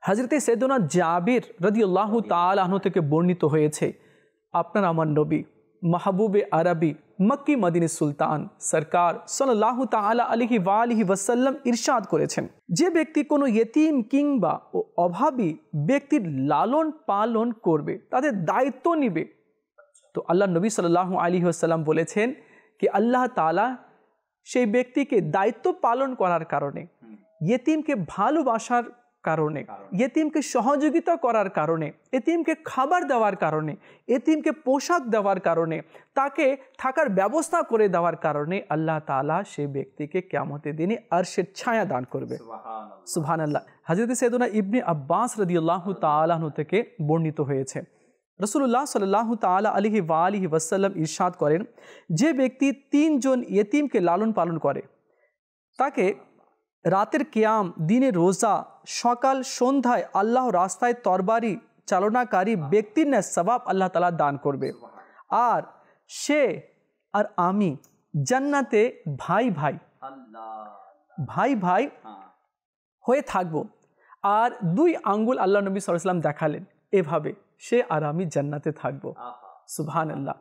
হযরতে সাইয়েদনা জাবির রাদিয়াল্লাহু তাআলা আনহু থেকে বর্ণিত হয়েছে, আপনার আমার নবী মাহবুবে আরবি মক্কি মদিনী সুলতান সরকার সাল্লাল্লাহু তাআলা আলাইহি ওয়া আলিহি ওয়াসাল্লাম ইরশাদ করেছেন, যে ব্যক্তি কোনো ইয়েতিম কিংবা অভাবী ব্যক্তির লালন পালন করবে, তাদের দায়িত্ব নেবে, তো আল্লাহ নবী সাল্লাল্লাহু আলাইহি ওয়াসাল্লাম বলেছেন কি আল্লাহ তাআলা সেই ব্যক্তিকে দায়িত্ব পালন করার কারণে, ইয়েতিমকে ভালোবাসার কারণে, ইয়েতিমকে সহযোগিতা করার কারণে, এতিমকে খাবার দেওয়ার কারণে, এতিমকে পোশাক দেওয়ার কারণে, তাকে থাকার ব্যবস্থা করে দেওয়ার কারণে আল্লাহ তাআলা সেই ব্যক্তিকে কিয়ামতের দিনে আরশের ছায়া দান করবে। সুবহানাল্লাহ। হযরত সাইয়েদনা ইবনে আব্বাস রাদিয়াল্লাহু তাআলা আনহু থেকে বর্ণিত হয়েছে, রাসূলুল্লাহ সাল্লাল্লাহু তাআলা আলাইহি ওয়া আলিহি ওয়াসাল্লাম ইরশাদ করেন, যে ব্যক্তি 3 জন ইয়েতিমকে লালন পালন করে, তাকে রাতের কিয়াম, দিনে রোজা, সকাল সন্ধ্যায় আল্লাহ রাস্তায় তরবারি চালনাকারী ব্যক্তির ন্যায় সওয়াব আল্লাহ তাআলা দান করবে। আর সে আর আমি জান্নাতে ভাই ভাই ভাই ভাই হয়ে থাকব। আর 2 আঙ্গুল আল্লাহ নবী সাল্লাল্লাহু আলাইহি ওয়াসাল্লাম দেখালেন, এভাবে সে আর আমি জান্নাতে থাকব। সুবহানাল্লাহ।